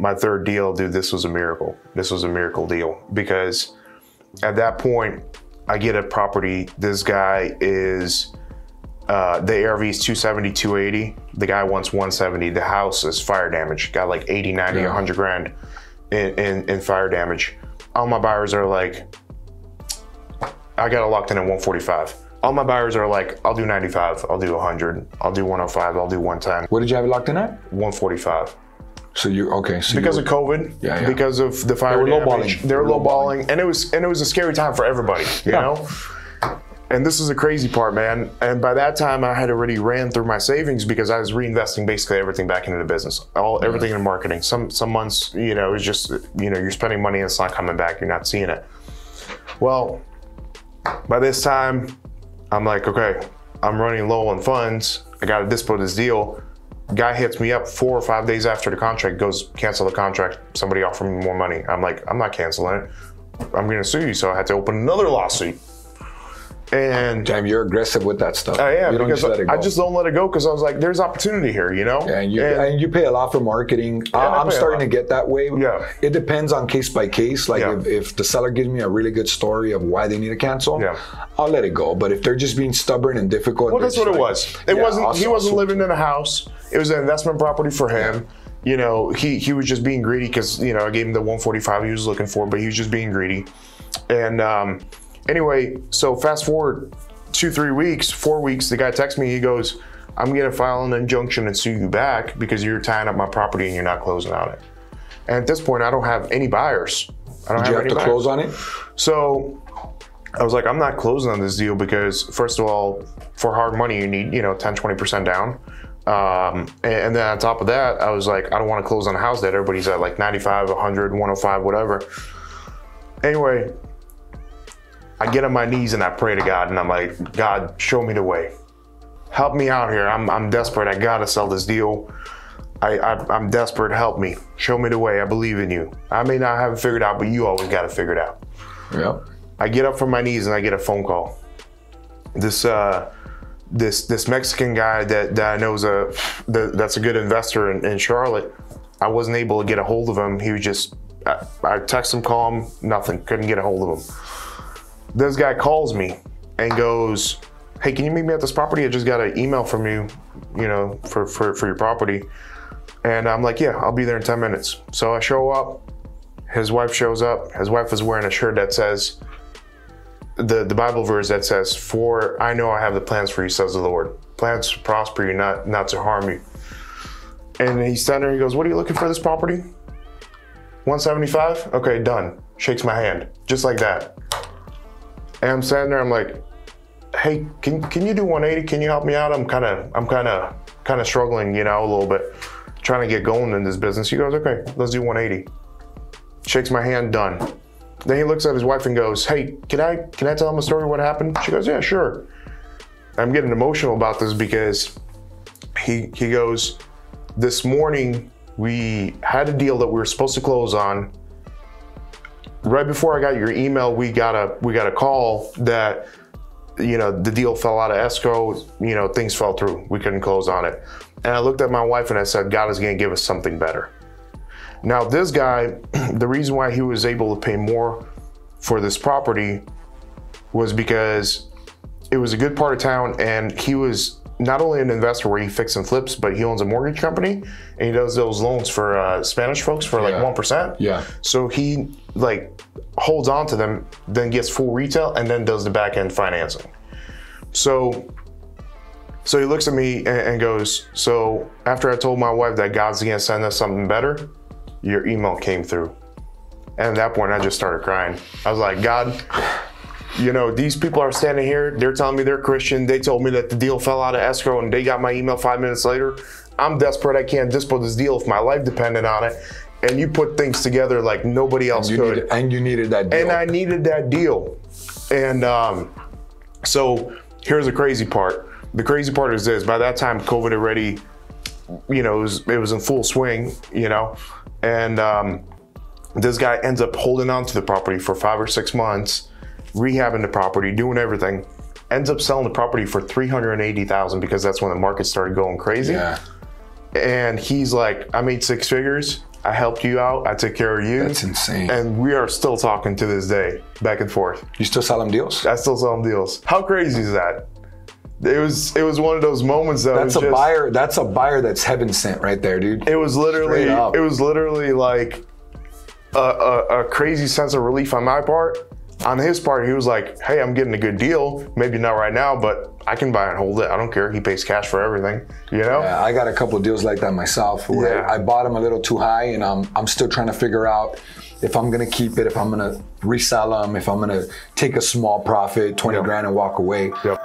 my third deal, dude, this was a miracle. This was a miracle deal because at that point, I get a property. This guy is, the ARV is 270, 280. The guy wants 170. The house is fire damage. Got like 80, 90, 100 grand in fire damage. All my buyers are like, I got it locked in at 145. All my buyers are like, I'll do 95, I'll do 100, I'll do 105, I'll do 110. What did you have it locked in at? 145. So you, okay. So because of COVID, because of the fire damage, they were lowballing, and it was a scary time for everybody, you know? And this is the crazy part, man. And by that time, I had already ran through my savings because I was reinvesting basically everything back into the business, everything in marketing. Some months, you know, it's just, you know, you're spending money and it's not coming back. You're not seeing it. Well, by this time, I'm like, okay, I'm running low on funds. I got to dispose this deal. Guy hits me up 4 or 5 days after the contract, goes, cancel the contract. Somebody offered me more money. I'm like, I'm not canceling it. I'm going to sue you. So I had to open another lawsuit. And damn, you're aggressive with that stuff. I am, you don't because just let it go. I just don't let it go because I was like, there's opportunity here, you know? Yeah, and you pay a lot for marketing. I'm starting to get that way. Yeah. It depends on case by case. Like if the seller gives me a really good story of why they need to cancel, I'll let it go. But if they're just being stubborn and difficult. Well, that's what it was. It wasn't, he wasn't living in a house. It was an investment property for him. You know, he was just being greedy because, you know, I gave him the 145 he was looking for, but he was just being greedy. And anyway, so fast forward 2-3 weeks, 4 weeks, the guy texts me, he goes, I'm gonna file an injunction and sue you back because you're tying up my property and you're not closing on it. And at this point, I don't have any buyers. I don't have any buyers. Did you have to close on it? So I was like, I'm not closing on this deal because first of all, for hard money, you need, you know, 10, 20% down. And then on top of that, I was like, I don't want to close on a house that everybody's at like 95, 100, 105, whatever. Anyway, I get on my knees and I pray to God and I'm like, God, show me the way. Help me out here. I'm desperate. I gotta sell this deal. I'm desperate. Help me. Show me the way. I believe in you. I may not have it figured out, but you always got it figured out. Yep. I get up from my knees and I get a phone call. This Mexican guy that I know is that's a good investor in Charlotte. I wasn't able to get a hold of him. He was just, I text him, call him, nothing. Couldn't get a hold of him. This guy calls me and goes, hey, can you meet me at this property? I just got an email from you, you know, for your property. And I'm like, yeah, I'll be there in 10 minutes. So I show up, his wife shows up. His wife is wearing a shirt that says, the Bible verse that says, for I know I have the plans for you, says the Lord. Plans to prosper you, not to harm you. And he's standing there, he goes, what are you looking for this property? 175? Okay, done. Shakes my hand, just like that. And I'm standing there, I'm like, hey, can you do 180? Can you help me out? I'm kind of struggling, you know, a little bit, trying to get going in this business. He goes, okay, let's do 180. Shakes my hand, done. Then he looks at his wife and goes, hey, can I tell him a story of what happened? She goes, yeah, sure. I'm getting emotional about this because he goes, this morning we had a deal that we were supposed to close on. Right before I got your email, we got a call that, you know, the deal fell out of escrow, you know, things fell through. We couldn't close on it. And I looked at my wife and I said, God is gonna give us something better. Now this guy, the reason why he was able to pay more for this property was because it was a good part of town and he was not only an investor where he fixes and flips, but he owns a mortgage company and he does those loans for Spanish folks for like 1%. Yeah. So he like holds on to them, then gets full retail and then does the back end financing. So he looks at me and goes, so after I told my wife that God's gonna send us something better, your email came through. And at that point, I just started crying. I was like, God, you know, these people are standing here, they're telling me they're Christian. They told me that the deal fell out of escrow and they got my email 5 minutes later. I'm desperate, I can't dispose this deal if my life depended on it. And you put things together like nobody else could. And you needed that deal. And I needed that deal. And so here's the crazy part. The crazy part is this, by that time, COVID already, you know, it was in full swing, you know, and this guy ends up holding on to the property for 5 or 6 months, rehabbing the property, doing everything, ends up selling the property for $380,000 because that's when the market started going crazy. Yeah. And he's like, I made 6 figures. I helped you out. I took care of you. That's insane. And we are still talking to this day, back and forth. You still sell them deals? I still sell them deals. How crazy is that? It was one of those moments that that's a buyer. That's a buyer that's heaven sent right there, dude. It was literally like a crazy sense of relief on my part. On his part, he was like, hey, I'm getting a good deal. Maybe not right now, but I can buy and hold it. I don't care. He pays cash for everything, you know? Yeah, I got a couple of deals like that myself. Where I bought them a little too high, and I'm still trying to figure out if I'm gonna keep it, if I'm gonna resell them, if I'm gonna take a small profit, 20 grand and walk away. Yep.